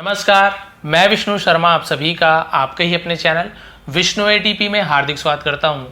नमस्कार, मैं विष्णु शर्मा आप सभी का आपके ही अपने चैनल विष्णु एटीपी में हार्दिक स्वागत करता हूं।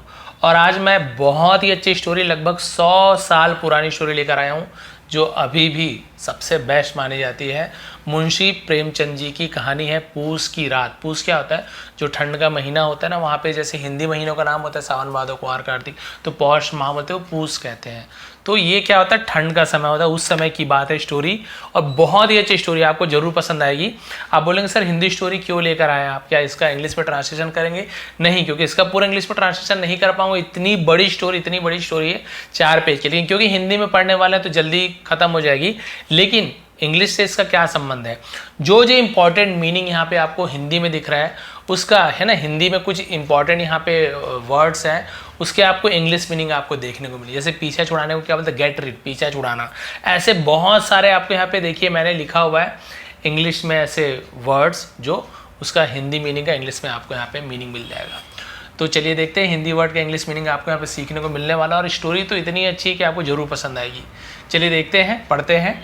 और आज मैं बहुत ही अच्छी स्टोरी, लगभग 100 साल पुरानी स्टोरी लेकर आया हूं, जो अभी भी सबसे बेस्ट मानी जाती है। मुंशी प्रेमचंद जी की कहानी है पूस की रात। पूस क्या होता है? जो ठंड का महीना होता है ना, वहाँ पे जैसे हिंदी महीनों का नाम होता है सावन भादो कुंवार कार्तिक, तो पौष माह होते हैं वो पूस कहते हैं। तो ये क्या होता है? ठंड का समय होता है, उस समय की बात है स्टोरी। और बहुत ही अच्छी स्टोरी, आपको जरूर पसंद आएगी। आप बोलेंगे सर हिंदी स्टोरी क्यों लेकर आए आप, क्या इसका इंग्लिश में ट्रांसलेशन करेंगे? नहीं, क्योंकि इसका पूरा इंग्लिश में ट्रांसलेशन नहीं कर पाऊंगा। इतनी बड़ी स्टोरी है 4 पेज की। लेकिन क्योंकि हिंदी में पढ़ने वाले हैं तो जल्दी खत्म हो जाएगी। लेकिन इंग्लिश से इसका क्या संबंध है? जो इंपॉर्टेंट मीनिंग यहाँ पे आपको हिंदी में दिख रहा है उसका है ना, हिंदी में कुछ इंपॉर्टेंट यहाँ पे वर्ड्स हैं, उसके आपको इंग्लिश मीनिंग आपको देखने को मिली। जैसे पीछा छुड़ाने को क्या बोलते हैं? गेट रिड, पीछा छुड़ाना। ऐसे बहुत सारे आपको यहाँ पे देखिए मैंने लिखा हुआ है इंग्लिश में ऐसे वर्ड्स, जो उसका हिंदी मीनिंग का इंग्लिश में आपको यहाँ पे मीनिंग मिल जाएगा। तो चलिए देखते हैं हिंदी वर्ड का इंग्लिश मीनिंग आपको यहाँ पे सीखने को मिलने वाला। और स्टोरी तो इतनी अच्छी है कि आपको जरूर पसंद आएगी। चलिए देखते हैं, पढ़ते हैं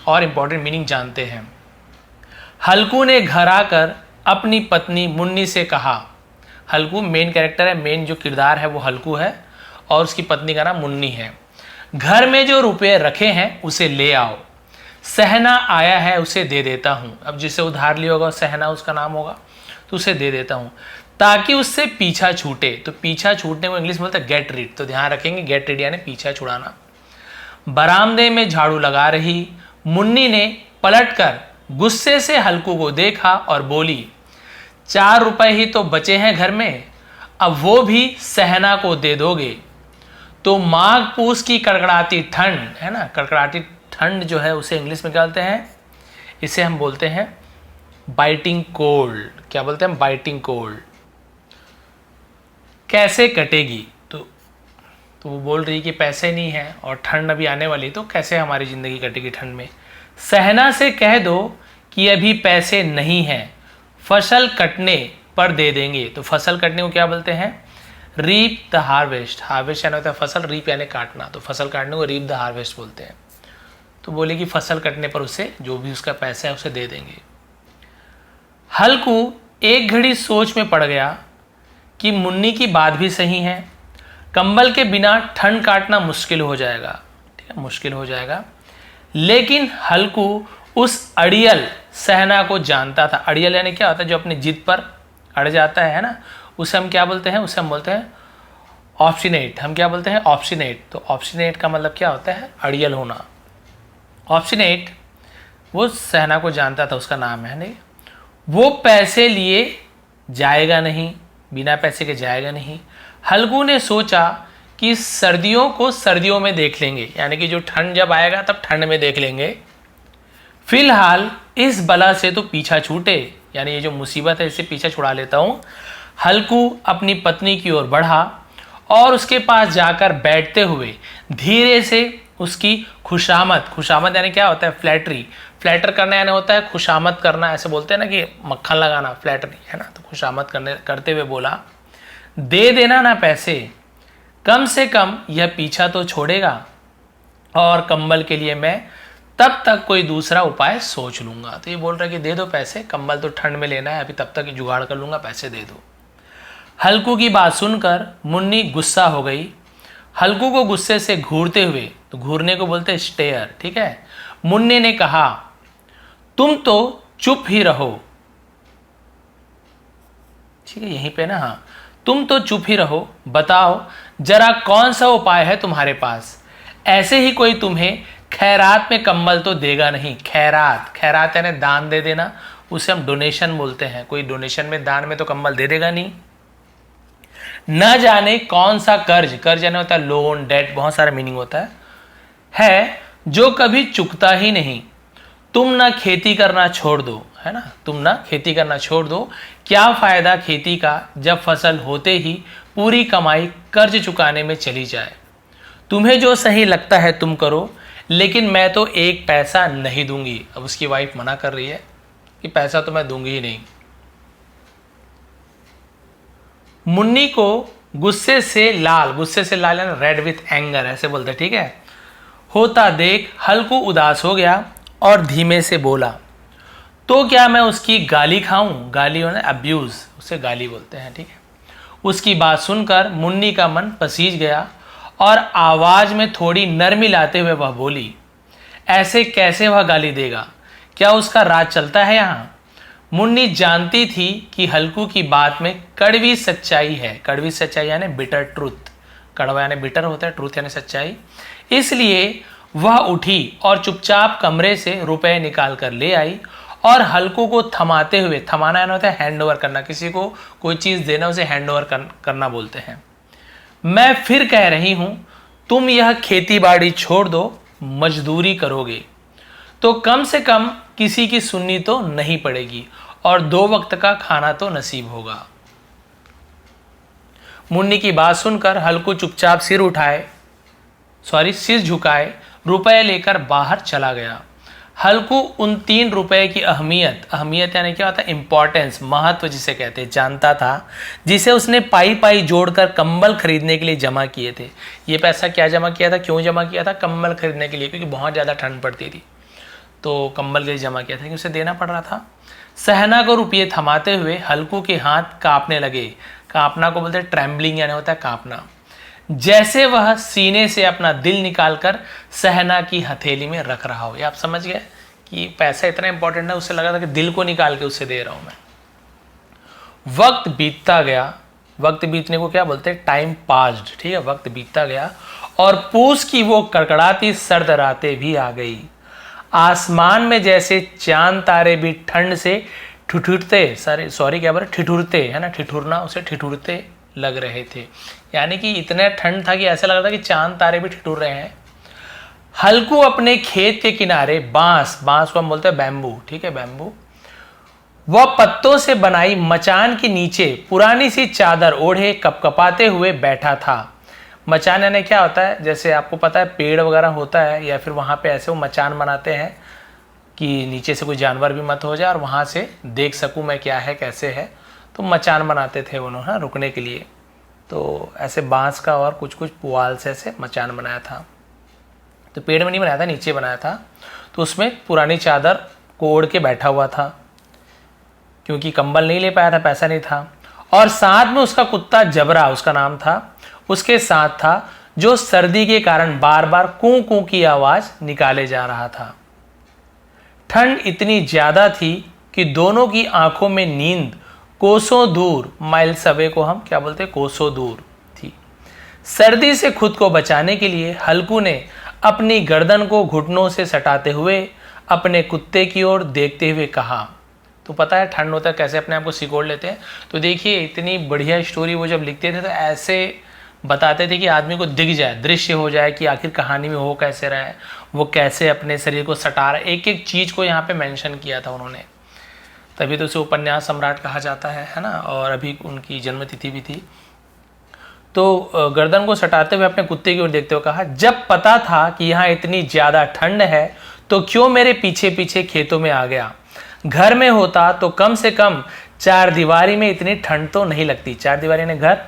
और इम्पॉर्टेंट मीनिंग जानते हैं। हल्कू ने घर आकर अपनी पत्नी मुन्नी से कहा। हल्कू मेन कैरेक्टर है, मेन जो किरदार है वो हल्कू है और उसकी पत्नी का नाम मुन्नी है। घर में जो रुपए रखे हैं उसे ले आओ, सहना आया है उसे दे देता हूं। अब जिसे उधार लिया होगा सहना उसका नाम होगा, तो उसे दे देता हूं ताकि उससे पीछा छूटे। तो पीछा छूटने को इंग्लिश में बोलते हैं गेट रीड। तो ध्यान रखेंगे, गेट रीड यानी पीछा छुड़ाना। बरामदे में झाड़ू लगा रही मुन्नी ने पलटकर गुस्से से हल्कू को देखा और बोली, 4 रुपए ही तो बचे हैं घर में, अब वो भी सहना को दे दोगे तो माघ पूस की कड़कड़ाती ठंड है ना, कड़कड़ाती ठंड जो है उसे इंग्लिश में क्या बोलते हैं? इसे हम बोलते हैं बाइटिंग कोल्ड। क्या बोलते हैं? Biting cold. कैसे कटेगी? तो वो बोल रही कि पैसे नहीं है और ठंड अभी आने वाली, तो कैसे हमारी ज़िंदगी कटेगी ठंड में? सहना से कह दो कि अभी पैसे नहीं हैं, फसल कटने पर दे देंगे। तो फसल कटने को क्या बोलते हैं? Reap the harvest. हार्वेस्ट यानी होता है फसल, रीप यानी काटना, तो फसल काटने को रीप द हार्वेस्ट बोलते हैं। तो बोले कि फसल कटने पर उसे जो भी उसका पैसा है उसे दे देंगे। हल्कू एक घड़ी सोच में पड़ गया कि मुन्नी की बात भी सही है, कंबल के बिना ठंड काटना मुश्किल हो जाएगा। ठीक है, मुश्किल हो जाएगा। लेकिन हल्कू उस अड़ियल सहना को जानता था। अड़ियल यानी क्या होता है? जो अपनी जिद पर अड़ जाता है ना, उसे हम क्या बोलते हैं? उसे हम बोलते हैं ऑब्स्टिनेट। हम क्या बोलते हैं? ऑब्स्टिनेट। तो ऑब्स्टिनेट का मतलब क्या होता है? अड़ियल होना। ऑब्स्टिनेट वो सहना को जानता था, उसका नाम है। नहीं, वो पैसे लिए जाएगा नहीं, बिना पैसे के जाएगा नहीं। हल्कू ने सोचा कि सर्दियों को सर्दियों में देख लेंगे, यानी कि जो ठंड जब आएगा तब ठंड में देख लेंगे। फिलहाल इस बला से तो पीछा छूटे, यानी ये जो मुसीबत है इससे पीछा छुड़ा लेता हूं। हल्कू अपनी पत्नी की ओर बढ़ा और उसके पास जाकर बैठते हुए धीरे से उसकी खुशामद, खुशामद यानी क्या होता है? फ्लैटरी। फ्लैटर करना यानी होता है खुशामद करना, ऐसे बोलते हैं ना कि मक्खन लगाना, फ्लैटरी है ना। तो खुशामद करते हुए बोला, दे देना ना पैसे, कम से कम यह पीछा तो छोड़ेगा और कंबल के लिए मैं तब तक कोई दूसरा उपाय सोच लूंगा। तो ये बोल रहा है कि दे दो पैसे, कंबल तो ठंड में लेना है, अभी तब तक जुगाड़ कर लूंगा, पैसे दे दो। हल्कू की बात सुनकर मुन्नी गुस्सा हो गई। हल्कू को गुस्से से घूरते हुए, तो घूरने को बोलते हैं स्टेयर, ठीक है, मुन्नी ने कहा, तुम तो चुप ही रहो। ठीक है, यहीं पे ना, हाँ, तुम तो चुप ही रहो, बताओ जरा कौन सा उपाय है तुम्हारे पास? ऐसे ही कोई तुम्हें खैरात में कंबल तो देगा नहीं। खैरात, खैरात यानी दान दे देना, उसे हम डोनेशन बोलते हैं। कोई डोनेशन में, दान में तो कंबल दे देगा नहीं। न जाने कौन सा कर्ज, कर्ज यानी होता है लोन, डेट, बहुत सारा मीनिंग होता है जो कभी चुकता ही नहीं। तुम ना खेती करना छोड़ दो, है ना, तुम ना खेती करना छोड़ दो। क्या फायदा खेती का जब फसल होते ही पूरी कमाई कर्ज चुकाने में चली जाए। तुम्हें जो सही लगता है तुम करो, लेकिन मैं तो एक पैसा नहीं दूंगी। अब उसकी वाइफ मना कर रही है कि पैसा तो मैं दूंगी ही नहीं। मुन्नी को गुस्से से लाल यानी रेड विथ एंगर, ऐसे बोलते, ठीक है, होता देख हल्कू उदास हो गया और धीमे से बोला, तो क्या मैं उसकी गाली खाऊं? गाली होना अब्यूज, उसे गाली बोलते हैं, ठीक है। उसकी बात सुनकर मुन्नी का मन पसीज गया और आवाज में थोड़ी नरमी लाते हुए वह बोली, ऐसे कैसे वह गाली देगा? क्या उसका राज चलता है यहाँ? मुन्नी जानती थी कि हल्कू की बात में कड़वी सच्चाई है। कड़वी सच्चाई यानी बिटर ट्रूथ। कड़वा यानी बिटर होता है, ट्रूथ यानी सच्चाई। इसलिए वह उठी और चुपचाप कमरे से रुपए निकाल कर ले आई और हल्कू को थमाते हुए, थमाना यानी होता है हैंड ओवर करना, किसी को कोई चीज़ देना उसे हैंड ओवर करना बोलते हैं। मैं फिर कह रही हूं, तुम यह खेती बाड़ी छोड़ दो, मजदूरी करोगे तो कम से कम किसी की सुननी तो नहीं पड़ेगी और 2 वक्त का खाना तो नसीब होगा। मुन्नी की बात सुनकर हल्कू चुपचाप सिर झुकाए रुपए लेकर बाहर चला गया। हल्कू उन 3 रुपए की अहमियत यानी क्या होता है, इंपॉर्टेंस, महत्व जिसे कहते हैं, जानता था, जिसे उसने पाई पाई जोड़कर कंबल खरीदने के लिए जमा किए थे। ये पैसा क्या जमा किया था, क्यों जमा किया था? कंबल खरीदने के लिए, क्योंकि बहुत ज़्यादा ठंड पड़ती थी तो कंबल के लिए जमा किया था, क्योंकि उसे देना पड़ रहा था। सहना को रुपये थमाते हुए हल्कू के हाथ कांपने लगे। कांपना को बोलते हैं ट्रैम्बलिंग, यानी होता है कांपना। जैसे वह सीने से अपना दिल निकालकर सहना की हथेली में रख रहा हो। ये आप समझ गए कि पैसा इतना इंपॉर्टेंट है, उससे लगा था कि दिल को निकाल के उससे दे रहा हूं मैं। वक्त बीतता गया। वक्त बीतने को क्या बोलते हैं? टाइम पास्ड, ठीक है। वक्त बीतता गया और पूस की वो कड़कड़ाती सर्द रातें भी आ गई। आसमान में जैसे चांद तारे भी ठंड से ठिठुरते, ठिठुरते है ना, ठिठुरना, उसे ठिठुरते लग रहे थे। यानी कि इतना ठंड था कि ऐसा लग रहा था कि चांद तारे भी ठिठुर रहे हैं। हल्कू अपने खेत के किनारे बांस को हम बोलते हैं बैम्बू, ठीक है, बैम्बू, वह पत्तों से बनाई मचान के नीचे पुरानी सी चादर ओढ़े कपकपाते हुए बैठा था। मचान यानी क्या होता है? जैसे आपको पता है पेड़ वगैरह होता है या फिर वहां पे ऐसे वो मचान बनाते हैं कि नीचे से कोई जानवर भी मत हो जाए और वहां से देख सकूं मैं क्या है कैसे है, तो मचान बनाते थे उन्होंने रुकने के लिए। तो ऐसे बांस का और कुछ कुछ पुआल से ऐसे मचान बनाया था। तो पेड़ में नहीं बनाया था, नीचे बनाया था। तो उसमें पुरानी चादर को ओढ़ के बैठा हुआ था, क्योंकि कंबल नहीं ले पाया था, पैसा नहीं था। और साथ में उसका कुत्ता जबरा, उसका नाम था, उसके साथ था, जो सर्दी के कारण बार बार कूं कूं की आवाज निकाले जा रहा था। ठंड इतनी ज्यादा थी कि दोनों की आंखों में नींद कोसों दूर, माइल्स अवे को हम क्या बोलते हैं, कोसों दूर थी। सर्दी से खुद को बचाने के लिए हल्कू ने अपनी गर्दन को घुटनों से सटाते हुए अपने कुत्ते की ओर देखते हुए कहा। तो पता है ठंड होता है कैसे अपने आप को सिकोड़ लेते हैं। तो देखिए इतनी बढ़िया स्टोरी वो जब लिखते थे तो ऐसे बताते थे कि आदमी को दिख जाए, दृश्य हो जाए कि आखिर कहानी में हो कैसे रहा है, वो कैसे अपने शरीर को सटा रहा है। एक एक चीज़ को यहाँ पे मेंशन किया था उन्होंने, तभी तो उसे उपन्यास सम्राट कहा जाता है ना। और अभी उनकी जन्मतिथि भी थी। तो गर्दन को सटाते हुए अपने कुत्ते की ओर देखते हुए कहा, जब पता था कि यहाँ इतनी ज़्यादा ठंड है तो क्यों मेरे पीछे पीछे खेतों में आ गया? घर में होता तो कम से कम 4 दीवारी में इतनी ठंड तो नहीं लगती। 4 दीवारी ने घर।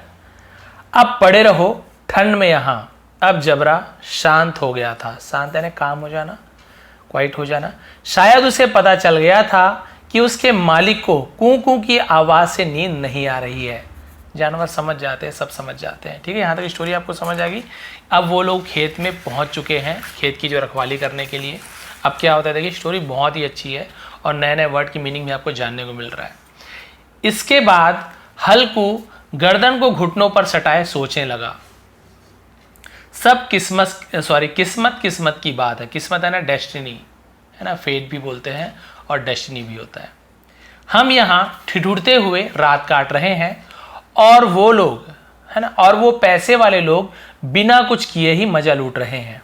अब पड़े रहो ठंड में यहाँ। अब जबरा शांत हो गया था। शांत यानी काम हो जाना, क्वाइट हो जाना। शायद उसे पता चल गया था कि उसके मालिक को कूं कूं की आवाज से नींद नहीं आ रही है। जानवर समझ जाते हैं, सब समझ जाते हैं, ठीक है। यहाँ तक स्टोरी आपको समझ आ गई। अब वो लोग खेत में पहुंच चुके हैं, खेत की जो रखवाली करने के लिए। अब क्या होता है, देखिए स्टोरी बहुत ही अच्छी है और नए नए वर्ड की मीनिंग भी आपको जानने को मिल रहा है। इसके बाद हल्कू गर्दन को घुटनों पर सटाए सोचने लगा। सब किस्मत की बात है। किस्मत है ना डेस्टिनी, है ना, फेट भी बोलते हैं और डेस्टिनी भी होता है। हम यहाँ ठिठुरते हुए रात काट रहे हैं और वो लोग, है ना, और वो पैसे वाले लोग बिना कुछ किए ही मजा लूट रहे हैं।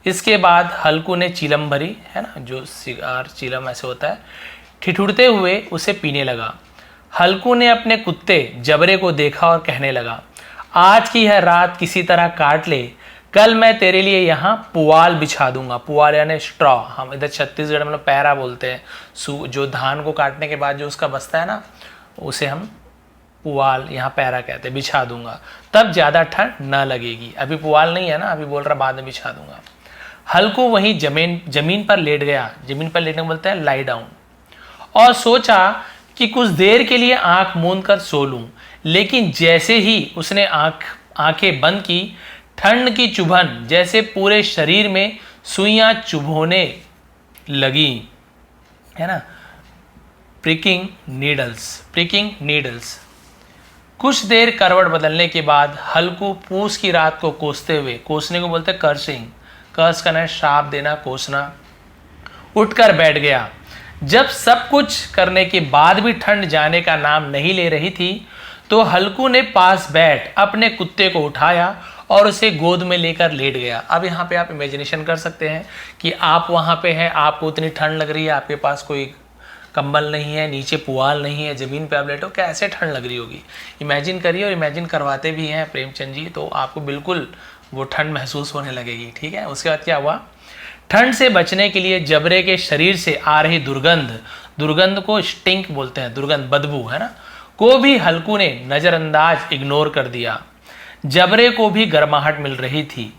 इसके बाद हल्कू ने चीलम भरी, है ना, जो सिगार चीलम ऐसे होता है, ठिठुरते हुए उसे पीने लगा। हल्कू ने अपने कुत्ते जबरे को देखा और कहने लगा, आज की यह रात किसी तरह काट ले, कल मैं तेरे लिए यहाँ पुआल बिछा दूंगा। पुआल यानी स्ट्रॉ, हम इधर छत्तीसगढ़ में लोग पैरा बोलते हैं। जो धान को काटने के बाद जो उसका बस्ता है ना, उसे हम पुआल, यहाँ पैरा कहते हैं, बिछा दूंगा, तब ज़्यादा ठंड न लगेगी। अभी पुआल नहीं है ना, अभी बोल रहा बाद में बिछा दूंगा। हल्कू वहीं जमीन पर लेट गया। जमीन पर लेटने को बोलते हैं लाई डाउन। और सोचा कि कुछ देर के लिए आंख मूंद कर सो लूं, लेकिन जैसे ही उसने आंखें बंद की, ठंड की चुभन जैसे पूरे शरीर में सुइयां चुभोने लगी, है ना, प्रिकिंग नीडल्स। कुछ देर करवट बदलने के बाद हल्कू पूस की रात को कोसते हुए, कोसने को बोलते कर्सिंग, कर्स करना है श्राप देना, कोसना, उठकर बैठ गया। जब सब कुछ करने के बाद भी ठंड जाने का नाम नहीं ले रही थी, तो हल्कू ने पास बैठ अपने कुत्ते को उठाया और उसे गोद में लेकर लेट गया। अब यहाँ पे आप इमेजिनेशन कर सकते हैं कि आप वहाँ पे हैं, आपको इतनी ठंड लग रही है, आपके पास कोई कंबल नहीं है, नीचे पुआल नहीं है, ज़मीन पे आप लेटो, कैसे ठंड लग रही होगी। इमेजिन करिए, और इमेजिन करवाते भी हैं प्रेमचंद जी, तो आपको बिल्कुल वो ठंड महसूस होने लगेगी। ठीक है, उसके बाद क्या हुआ, ठंड से बचने के लिए जबरे के शरीर से आ रही दुर्गंध को स्टिंक बोलते हैं, दुर्गंध, बदबू, है ना, को भी हल्कू ने नज़रअंदाज इग्नोर कर दिया। जबरे को भी गर्माहट मिल रही थी,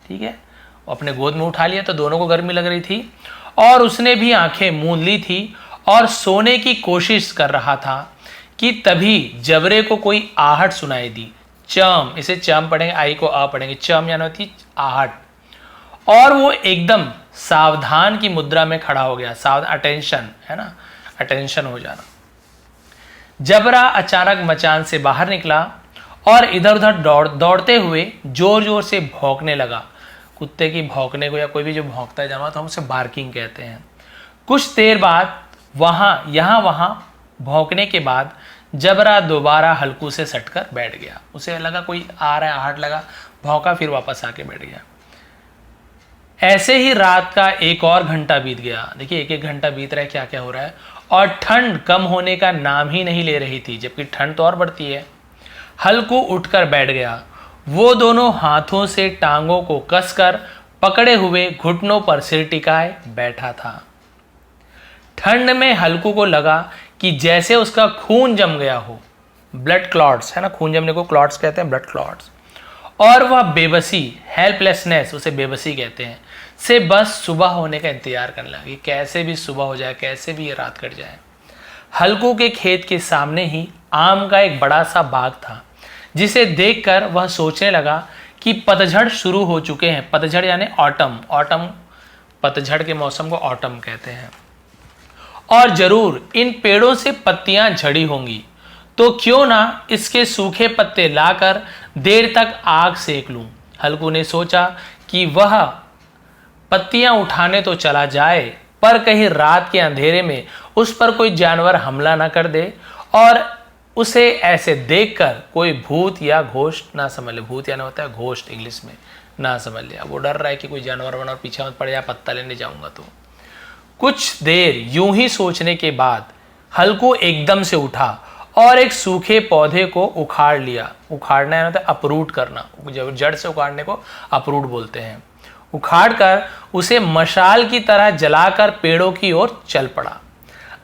ठीक है, अपने गोद में उठा लिया तो दोनों को गर्मी लग रही थी, और उसने भी आंखें मूंद ली थी और सोने की कोशिश कर रहा था कि तभी जबरे को कोई आहट सुनाई दी। चम, इसे चम पढ़ेंगे, आई को आ पढ़ेंगे, चम यानी होती आहट, और वो एकदम सावधान की मुद्रा में खड़ा हो गया। सावधान, अटेंशन, है ना, अटेंशन हो जाना। जबरा अचानक मचान से बाहर निकला और इधर उधर दौड़ते हुए जोर जोर से भौंकने लगा। कुत्ते की भौंकने को, या कोई भी जो भौंकता है जानवर, तो हम उसे बार्किंग कहते हैं। कुछ देर बाद वहां भौंकने के बाद जबरा दोबारा हल्कू से सटकर बैठ गया। उसे लगा कोई आ रहा है, आहट लगा, भौंका, फिर वापस आके बैठ गया। ऐसे ही रात का एक और घंटा बीत गया। देखिए, एक एक घंटा बीत रहा है, क्या क्या हो रहा है, और ठंड कम होने का नाम ही नहीं ले रही थी, जबकि ठंड तो और बढ़ती है। हल्कू उठकर बैठ गया। वो दोनों हाथों से टांगों को कसकर पकड़े हुए घुटनों पर सिर टिकाए बैठा था। ठंड में हल्कू को लगा कि जैसे उसका खून जम गया हो, ब्लड क्लॉट्स, है ना, खून जमने को क्लॉट्स कहते हैं, ब्लड क्लॉट्स, और वह बेबसी, हेल्पलेसनेस, उसे बेबसी कहते हैं, से बस सुबह होने का इंतजार करने लगा कि कैसे भी सुबह हो जाए, कैसे भी ये रात कट जाए। हल्कू के खेत के सामने ही आम का एक बड़ा सा बाग था, जिसे देखकर वह सोचने लगा कि पतझड़ शुरू हो चुके हैं। पतझड़ यानी ऑटम, पतझड़ के मौसम को ऑटम कहते हैं, और जरूर इन पेड़ों से पत्तियां झड़ी होंगी, तो क्यों ना इसके सूखे पत्ते लाकर देर तक आग सेक लूं। हल्कू ने सोचा कि वह पत्तियां उठाने तो चला जाए, पर कहीं रात के अंधेरे में उस पर कोई जानवर हमला ना कर दे और उसे ऐसे देखकर कोई भूत या घोस्ट ना समझ ले। भूत यानी होता है घोस्ट इंग्लिश में, ना समझ लिया। वो डर रहा है कि कोई जानवर वरवर पीछे मत पड़ जाए, पत्ता लेने जाऊंगा तो। कुछ देर यूं ही सोचने के बाद हल्कू एकदम से उठा और एक सूखे पौधे को उखाड़ लिया। उखाड़ना है मतलब अपरूट करना, जब जड़ से उखाड़ने को अपरूट बोलते हैं। उखाड़कर उसे मशाल की तरह जलाकर पेड़ों की ओर चल पड़ा।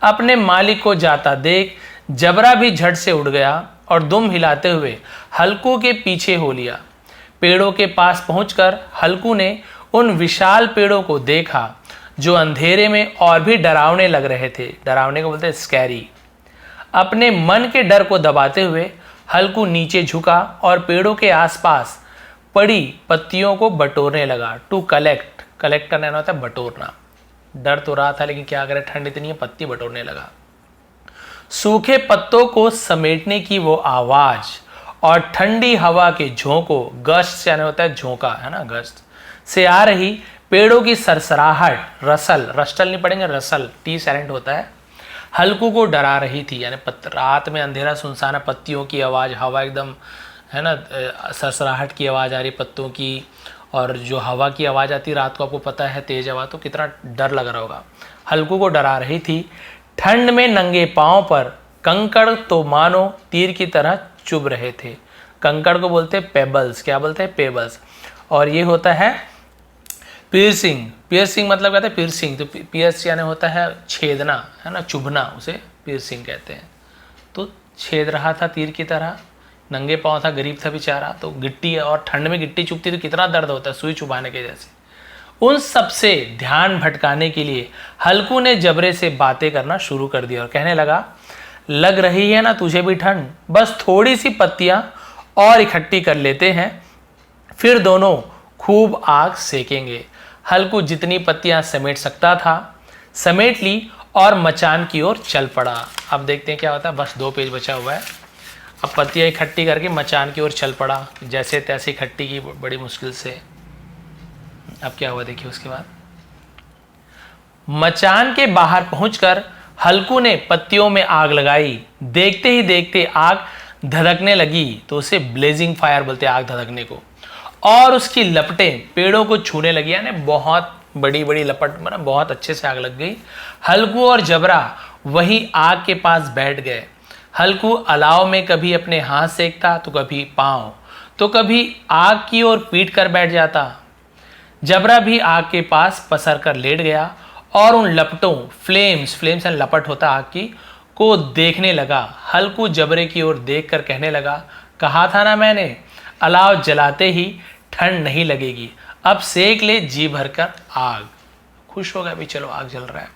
अपने मालिक को जाता देख जबरा भी झट से उड़ गया और दुम हिलाते हुए हल्कू के पीछे हो लिया। पेड़ों के पास पहुंचकर हल्कू ने उन विशाल पेड़ों को देखा जो अंधेरे में और भी डरावने लग रहे थे। डरावने को बोलते हैं स्कैरी। अपने मन के डर को दबाते हुए हल्कू नीचे झुका और पेड़ों के आसपास पड़ी पत्तियों को बटोरने लगा। टू कलेक्ट, कलेक्ट करना होता है बटोरना। डर तो रहा था लेकिन क्या करे, ठंड इतनी है, पत्ती बटोरने लगा। सूखे पत्तों को समेटने की वो आवाज और ठंडी हवा के झोंकों, गश्त यानी होता है झोंका, है ना, गश्त से आ रही पेड़ों की सरसराहट, रसल नहीं पड़ेंगे, रसल, टी साइलेंट होता है, हल्कू को डरा रही थी। यानी रात में अंधेरा सुनसान है, पत्तियों की आवाज़, हवा एकदम, है ना, सरसराहट की आवाज़ आ रही पत्तों की, और जो हवा की आवाज़ आती रात को आपको पता है तेज हवा, तो कितना डर लग रहा होगा। हल्कू को डरा रही थी। ठंड में नंगे पाँव पर कंकड़ तो मानो तीर की तरह चुभ रहे थे। कंकड़ को बोलते हैं पेबल्स। क्या बोलते हैं? पेबल्स। और ये होता है पियर्सिंग। पियर्सिंग मतलब कहते हैं पियर्सिंग, तो पियर्स यानी होता है छेदना, है ना, चुभना, उसे पियर्सिंग कहते हैं। तो छेद रहा था तीर की तरह, नंगे पाँव था, गरीब था बेचारा, तो गिट्टी, और ठंड में गिट्टी चुभती तो कितना दर्द होता है, सुई चुभाने के जैसे। उन सब से ध्यान भटकाने के लिए हल्कू ने जबरे से बातें करना शुरू कर दिया और कहने लगा, लग रही है ना तुझे भी ठंड, बस थोड़ी सी पत्तियां और इकट्ठी कर लेते हैं, फिर दोनों खूब आग सेकेंगे। हल्कू जितनी पत्तियां समेट सकता था समेट ली और मचान की ओर चल पड़ा। अब देखते हैं क्या होता है, बस 2 पेज बचा हुआ है। अब पत्तियां इकट्ठी करके मचान की ओर चल पड़ा, जैसे तैसे इकट्ठी की बड़ी मुश्किल से। अब क्या हुआ देखिए उसके बाद। मचान के बाहर पहुंचकर हल्कू ने पत्तियों में आग लगाई। देखते ही देखते आग धधकने लगी, तो उसे ब्लेजिंग फायर बोलते हैं, आग धधकने को। और उसकी लपटें पेड़ों को छूने लगी, यानी बहुत बड़ी बड़ी लपट, मतलब बहुत अच्छे से आग लग गई। हल्कू और जबरा वहीं आग के पास बैठ गए। हल्कू अलाव में कभी अपने हाथ सेकता तो कभी पांव, तो कभी आग की ओर पीट कर बैठ जाता। जबरा भी आग के पास पसर कर लेट गया और उन लपटों, फ्लेम्स एंड लपट होता आग की, को देखने लगा। हल्कू जबरे की ओर देखकर कहने लगा, कहा था ना मैंने, अलाव जलाते ही ठंड नहीं लगेगी, अब सेक ले जी भरकर आग। खुश हो गया भी, चलो आग जल रहा है।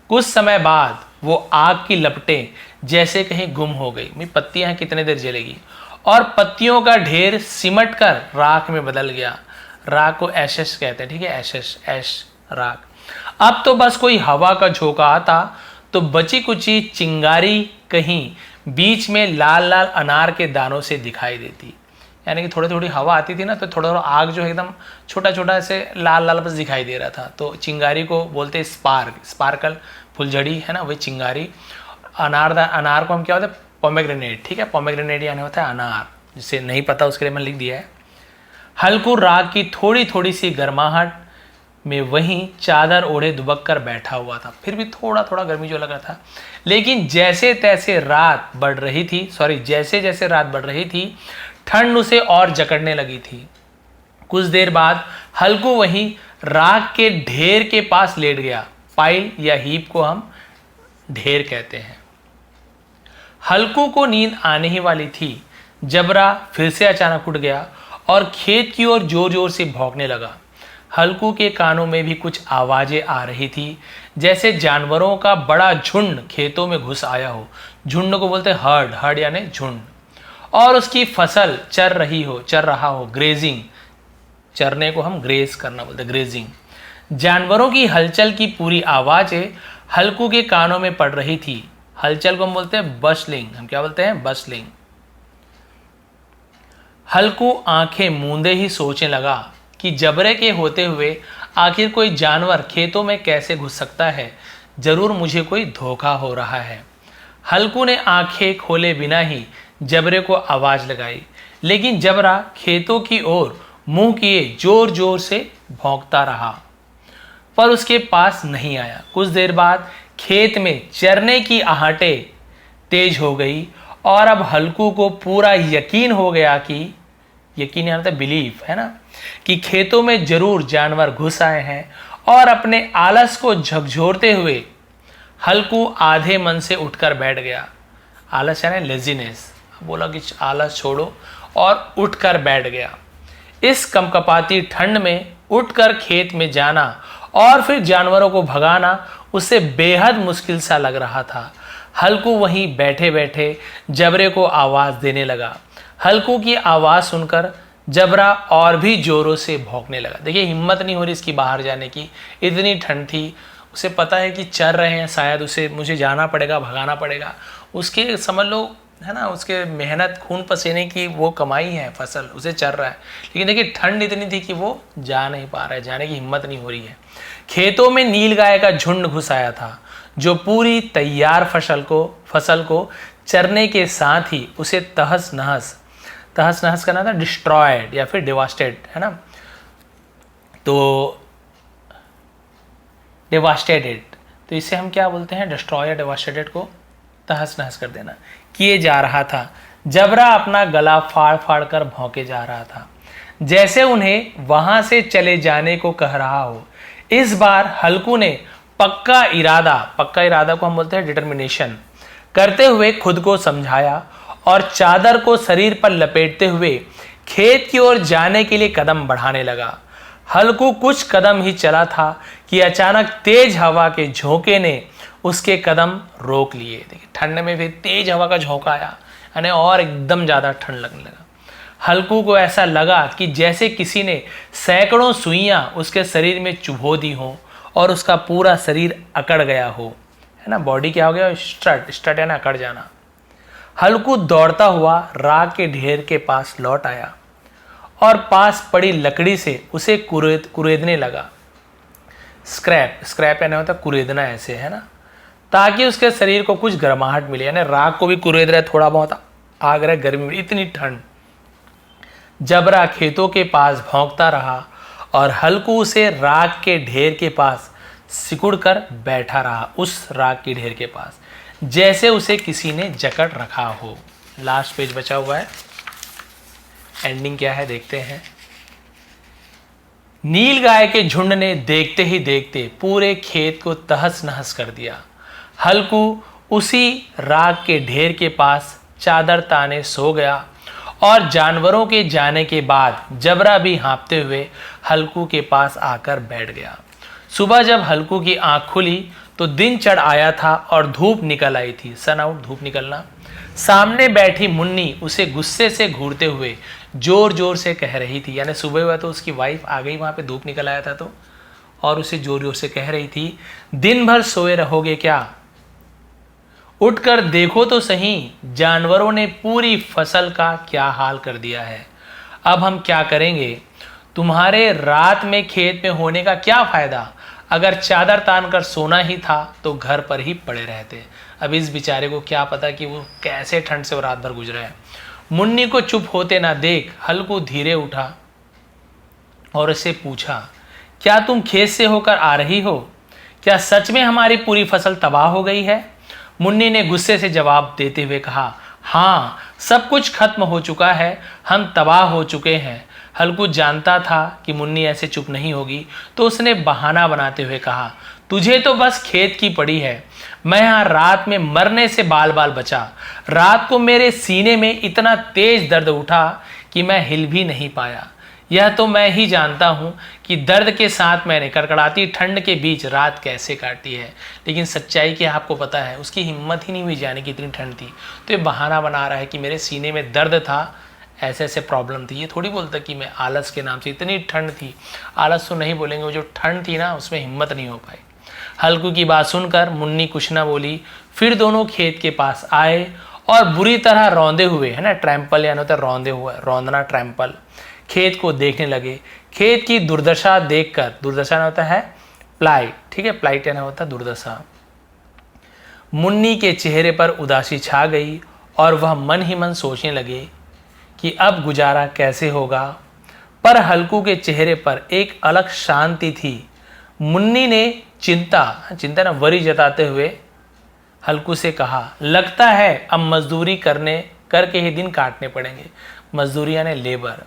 कुछ समय बाद वो आग की लपटें जैसे कहीं गुम हो गई। पत्तियां कितने देर जलेगी, और पत्तियों का ढेर सिमट कर राख में बदल गया। राख को एशेस कहते हैं, ठीक है, एशेस, ऐश, राख। अब तो बस कोई हवा का झोंका आता तो बची कुची चिंगारी कहीं बीच में लाल लाल अनार के दानों से दिखाई देती। यानी कि थोड़ी थोड़ी हवा आती थी ना, तो थोड़ा थोड़ा आग जो एकदम छोटा छोटा ऐसे लाल लाल बस दिखाई दे रहा था। तो चिंगारी को बोलते हैं स्पार्क, स्पार्कल, फुलझड़ी है ना, वही चिंगारी। अनार को हम क्या होता है, पोमेग्रेनेट, ठीक है, पोमेग्रेनेट यानी होता है अनार। जिसे नहीं पता उसके लिए मैंने लिख दिया है। हल्कू राग की थोड़ी थोड़ी सी गर्माहट में वहीं चादर ओढ़े दुबक कर बैठा हुआ था। फिर भी थोड़ा थोड़ा गर्मी जो लगा था, लेकिन जैसे जैसे रात बढ़ रही थी ठंड उसे और जकड़ने लगी थी। कुछ देर बाद हल्कू वहीं राख के ढेर के पास लेट गया। पाइल या हीप को हम ढेर कहते हैं। हल्कू को नींद आने ही वाली थी। जबरा फिर से अचानक उठ गया और खेत की ओर जोर जोर से भौंकने लगा। हल्कू के कानों में भी कुछ आवाजें आ रही थी, जैसे जानवरों का बड़ा झुंड खेतों में घुस आया हो। झुंड को बोलते हैं हर्ड, हर्ड यानी झुंड। और उसकी फसल चर रहा हो, ग्रेजिंग, चरने को हम ग्रेज करना बोलते हैं, ग्रेजिंग। जानवरों की हलचल की पूरी आवाजें हल्कू के कानों में पड़ रही थी। हलचल को हम बोलते हैं बस्लिंग, हम क्या बोलते हैं, बस्लिंग। हल्कू आंखें मूंदे ही सोचने लगा कि जबरे के होते हुए आखिर कोई जानवर खेतों में कैसे घुस सकता है, जरूर मुझे कोई धोखा हो रहा है। हल्कू ने आंखें खोले बिना ही जबरे को आवाज लगाई, लेकिन जबरा खेतों की ओर मुंह किए जोर जोर से भौंकता रहा, पर उसके पास नहीं आया। कुछ देर बाद खेत में चरने की आहटें तेज हो गई और अब हल्कू को पूरा यकीन हो गया कि, यकीन यानी बिलीफ है ना, कि खेतों में जरूर जानवर घुस आए हैं। और अपने आलस को झकझोरते हुए हल्कू आधे मन से उठकर बैठ गया। आलस यानी लेजीनेस, बोला कि आलस छोड़ो, और उठकर बैठ गया। इस कंपकपाती ठंड में उठकर खेत में जाना और फिर जानवरों को भगाना उसे बेहद मुश्किल सा लग रहा था। हल्कू वहीं बैठे बैठे जबरे को आवाज देने लगा। हल्कू की आवाज सुनकर जबरा और भी जोरों से भौंकने लगा। देखिए हिम्मत नहीं हो रही इसकी बाहर जाने की, इतनी ठंड थी। उसे पता है कि चर रहे हैं, शायद उसे मुझे जाना पड़ेगा, भगाना पड़ेगा। उसके समझ लो है ना, उसके मेहनत खून पसीने की वो कमाई है फसल, उसे चर रहा है। लेकिन देखिए ठंड इतनी थी कि वो जा नहीं पा रहा है, जाने की हिम्मत नहीं हो रही है। खेतों में नीलगाय का झुंड घुस आया था, जो पूरी तैयार फसल को चरने के साथ ही उसे तहस नहस करना था, डिस्ट्रॉयड या फिर डिवास्टेड, है ना, तो डिवास्टेडेड, तो इसे हम क्या बोलते हैं, डिस्ट्रॉय या डिवास्टेडेड को तहस नहस कर देना, किए जा रहा था। जबरा अपना गला फाड़ फाड़ कर भौंके जा रहा था, जैसे उन्हें वहां से चले जाने को कह रहा हो। इस बार हल्कू ने पक्का इरादा को हम बोलते हैं डिटर्मिनेशन करते हुए खुद को समझाया और चादर को शरीर पर लपेटते हुए खेत की ओर जाने के लिए कदम बढ़ाने लगा। हल्कू कुछ कदम ही चला था कि अचानक तेज हवा के झोंके ने उसके कदम रोक लिए। देखिए ठंड में फिर तेज हवा का झोंका आया, यानी और एकदम ज़्यादा ठंड लगने लगा। हल्कू को ऐसा लगा कि जैसे किसी ने सैकड़ों सुइयां उसके शरीर में चुभो दी हो और उसका पूरा शरीर अकड़ गया हो, है ना। बॉडी क्या हो गया, स्टट है ना, अकड़ जाना। हल्कू दौड़ता हुआ राख के ढेर के पास लौट आया और पास पड़ी लकड़ी से उसे कुरेदने लगा। स्क्रैप यानी होता कुरेदना, ऐसे है ना, ताकि उसके शरीर को कुछ गर्माहट मिले। यानी राख को भी कुरेद रहा है, थोड़ा बहुत आग रहा है, गर्मी में इतनी ठंड। जबरा खेतों के पास भौंकता रहा और हल्कू उसे राख के ढेर के पास सिकुड़ कर बैठा रहा, उस राख के ढेर के पास, जैसे उसे किसी ने जकड़ रखा हो। लास्ट पेज बचा हुआ है, एंडिंग क्या है देखते हैं। नील गाय के झुंड ने देखते ही देखते पूरे खेत को तहस नहस कर दिया। हल्कू उसी राख के ढेर के पास चादर ताने सो गया और जानवरों के जाने के बाद जबरा भी हाँफते हुए हल्कू के पास आकर बैठ गया। सुबह जब हल्कू की आंख खुली तो दिन चढ़ आया था और धूप निकल आई थी, सन आउट, धूप निकलना। सामने बैठी मुन्नी उसे गुस्से से घूरते हुए जोर जोर से कह रही थी, यानी सुबह हुआ तो उसकी वाइफ आ गई वहां पे, धूप निकल आया था तो, और उसे जोर जोर से कह रही थी, दिन भर सोए रहोगे क्या? उठकर देखो तो सही, जानवरों ने पूरी फसल का क्या हाल कर दिया है। अब हम क्या करेंगे? तुम्हारे रात में खेत में होने का क्या फायदा? अगर चादर तान कर सोना ही था तो घर पर ही पड़े रहते। अब इस बेचारे को क्या पता कि वो कैसे ठंड से वो रात भर गुजरा है। मुन्नी को चुप होते ना देख हल्कू धीरे उठा और उसे पूछा, क्या तुम खेत से होकर आ रही हो? क्या सच में हमारी पूरी फसल तबाह हो गई है? मुन्नी ने गुस्से से जवाब देते हुए कहा, हाँ, सब कुछ खत्म हो चुका है, हम तबाह हो चुके हैं। हल्कू जानता था कि मुन्नी ऐसे चुप नहीं होगी, तो उसने बहाना बनाते हुए कहा, तुझे तो बस खेत की पड़ी है। मैं यहाँ रात में मरने से बाल बाल बचा। रात को मेरे सीने में इतना तेज दर्द उठा कि मैं हिल भी नहीं पाया। यह तो मैं ही जानता हूँ कि दर्द के साथ मैंने कड़कड़ाती ठंड के बीच रात कैसे काटी है, लेकिन सच्चाई क्या आपको पता है, उसकी हिम्मत ही नहीं हुई जाने की, इतनी ठंड थी। तो ये बहाना बना रहा है कि मेरे सीने में दर्द था, ऐसे ऐसे प्रॉब्लम थी। ये थोड़ी बोलता कि मैं आलस के नाम से, इतनी ठंड थी, आलस तो नहीं बोलेंगे, वो जो ठंड थी ना उसमें हिम्मत नहीं हो पाई। हल्कू की बात सुनकर मुन्नी कुछ ना बोली। फिर दोनों खेत के पास आए और बुरी तरह रौंदे हुए, है ना, ट्रैम्पल यानी होता है रौंदे हुए, रौंदना ट्रैम्पल, खेत को देखने लगे। खेत की दुर्दशा देखकर, दुर्दशा ना होता है प्लाइट, ठीक है, प्लाइट यानी होता है दुर्दशा, मुन्नी के चेहरे पर उदासी छा गई और वह मन ही मन सोचने लगे कि अब गुजारा कैसे होगा। पर हल्कू के चेहरे पर एक अलग शांति थी। मुन्नी ने चिंता ना वरी जताते हुए हल्कू से कहा, लगता है अब मजदूरी करके ही दिन काटने पड़ेंगे। मजदूरी यानी लेबर।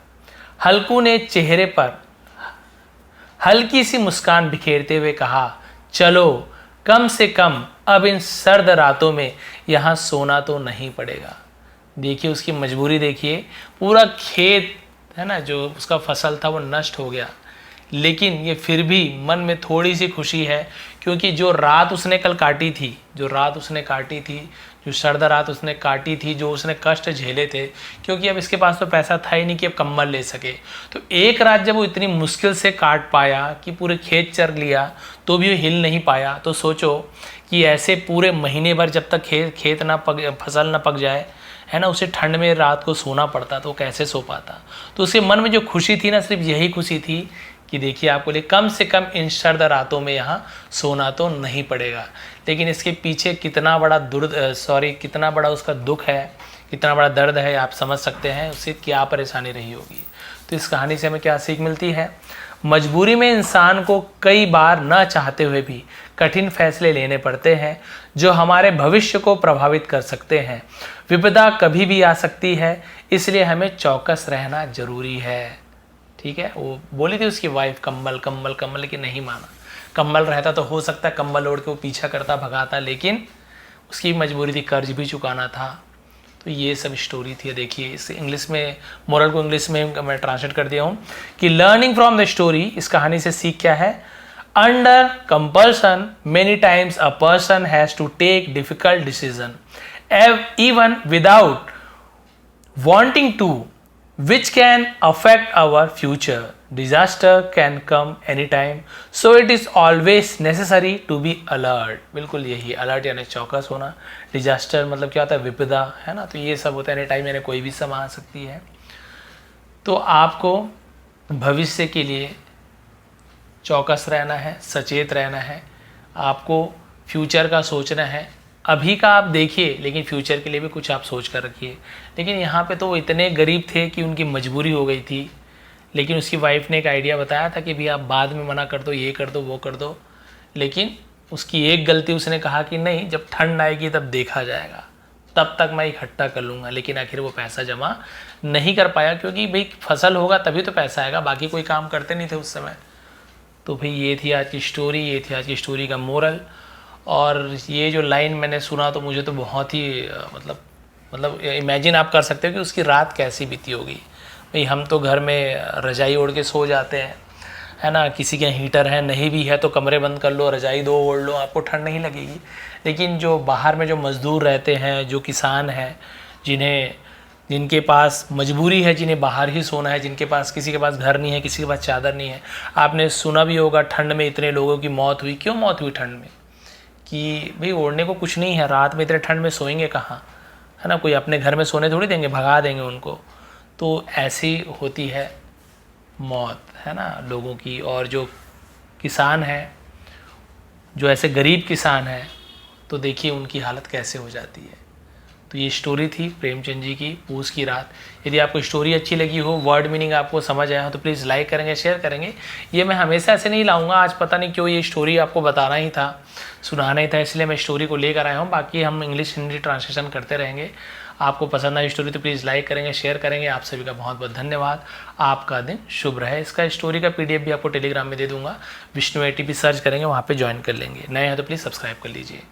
हल्कू ने चेहरे पर हल्की सी मुस्कान बिखेरते हुए कहा, चलो कम से कम अब इन सर्द रातों में यहाँ सोना तो नहीं पड़ेगा। देखिए उसकी मजबूरी, देखिए पूरा खेत है ना जो उसका फसल था वो नष्ट हो गया, लेकिन ये फिर भी मन में थोड़ी सी खुशी है, क्योंकि जो रात उसने कल काटी थी, जो सर्द रात उसने काटी थी, जो उसने कष्ट झेले थे, क्योंकि अब इसके पास तो पैसा था ही नहीं कि अब कंबल ले सके, तो एक रात जब वो इतनी मुश्किल से काट पाया कि पूरे खेत चर लिया तो भी वो हिल नहीं पाया, तो सोचो कि ऐसे पूरे महीने भर जब तक खेत ना फसल ना पक जाए, है ना, उसे ठंड में रात को सोना पड़ता, तो कैसे सो पाता। तो उसके मन में जो खुशी थी ना, सिर्फ यही खुशी थी कि देखिए आपको लिए कम से कम इन सर्द रातों में यहाँ सोना तो नहीं पड़ेगा। लेकिन इसके पीछे कितना बड़ा उसका दुख है, कितना बड़ा दर्द है, आप समझ सकते हैं उससे क्या परेशानी रही होगी। तो इस कहानी से हमें क्या सीख मिलती है? मजबूरी में इंसान को कई बार न चाहते हुए भी कठिन फैसले लेने पड़ते हैं जो हमारे भविष्य को प्रभावित कर सकते हैं। विपदा कभी भी आ सकती है, इसलिए हमें चौकस रहना जरूरी है। ठीक है, वो बोली थी उसकी वाइफ कंबल कंबल कंबल, लेकिन नहीं माना। कंबल रहता तो हो सकता है कंबल ओढ़ के वो पीछा करता, भगाता, लेकिन उसकी मजबूरी थी, कर्ज भी चुकाना था। तो ये सब स्टोरी थी। देखिए इस इंग्लिश में मोरल को इंग्लिश में मैं ट्रांसलेट कर दिया हूँ कि लर्निंग फ्रॉम द स्टोरी, इस कहानी से सीख क्या है, under compulsion many times a person has to take difficult decision even without wanting to, which can affect our future. Disaster can come anytime, so it is always necessary to be alert. बिल्कुल यही alert यानी चौकस होना। Disaster मतलब क्या होता है, विपदा, है ना। तो ये सब होता है एनी टाइम, यानी कोई भी समय आ सकती है। तो आपको भविष्य के लिए चौकस रहना है, सचेत रहना है, आपको फ्यूचर का सोचना है। अभी का आप देखिए, लेकिन फ्यूचर के लिए भी कुछ आप सोच कर रखिए। लेकिन यहाँ पे तो वो इतने गरीब थे कि उनकी मजबूरी हो गई थी, लेकिन उसकी वाइफ ने एक आइडिया बताया था कि भी आप बाद में मना कर दो, ये कर दो, वो कर दो। लेकिन उसकी एक गलती, उसने कहा कि नहीं, जब ठंड आएगी तब देखा जाएगा, तब तक मैं इकट्ठा कर लूँगा। लेकिन आखिर वो पैसा जमा नहीं कर पाया, क्योंकि भाई फसल होगा तभी तो पैसा आएगा, बाकी कोई काम करते नहीं थे उस समय। तो भाई ये थी आज की स्टोरी, ये थी आज की स्टोरी का मोरल। और ये जो लाइन मैंने सुना तो मुझे तो बहुत ही मतलब इमेजिन आप कर सकते हो कि उसकी रात कैसी बीती होगी। भाई हम तो घर में रजाई ओढ़ के सो जाते हैं, है ना, किसी के हीटर है, नहीं भी है तो कमरे बंद कर लो, रजाई दो ओढ़ लो, आपको ठंड नहीं लगेगी। लेकिन जो बाहर में जो मज़दूर रहते हैं, जो किसान हैं, जिनके पास मजबूरी है, जिन्हें बाहर ही सोना है, जिनके पास, किसी के पास घर नहीं है, किसी के पास चादर नहीं है। आपने सुना भी होगा ठंड में इतने लोगों की मौत हुई। क्यों मौत हुई ठंड में? कि भाई ओढ़ने को कुछ नहीं है, रात में इतने ठंड में सोएंगे कहाँ, है ना, कोई अपने घर में सोने थोड़ी देंगे, भगा देंगे उनको। तो ऐसी होती है मौत, है ना, लोगों की। और जो किसान है, जो ऐसे गरीब किसान है, तो देखिए उनकी हालत कैसे हो जाती है। तो ये स्टोरी थी प्रेमचंद जी की पूस की रात। यदि आपको स्टोरी अच्छी लगी हो, वर्ड मीनिंग आपको समझ आया हो, तो प्लीज़ लाइक करेंगे, शेयर करेंगे। ये मैं हमेशा ऐसे नहीं लाऊंगा, आज पता नहीं क्यों ये स्टोरी आपको बताना ही था, सुनाना ही था, इसलिए मैं स्टोरी को लेकर आया हूँ। बाकी हम इंग्लिश हिंदी ट्रांसलेशन करते रहेंगे। आपको पसंद आई स्टोरी तो प्लीज़ लाइक करेंगे, शेयर करेंगे। आप सभी का बहुत बहुत धन्यवाद। आपका दिन शुभ रहे। इसका स्टोरी का PDF भी आपको टेलीग्राम में दे दूँगा। विष्णु ATP सर्च करेंगे, वहाँ पर ज्वाइन कर लेंगे। नए हैं तो प्लीज़ सब्सक्राइब कर लीजिए।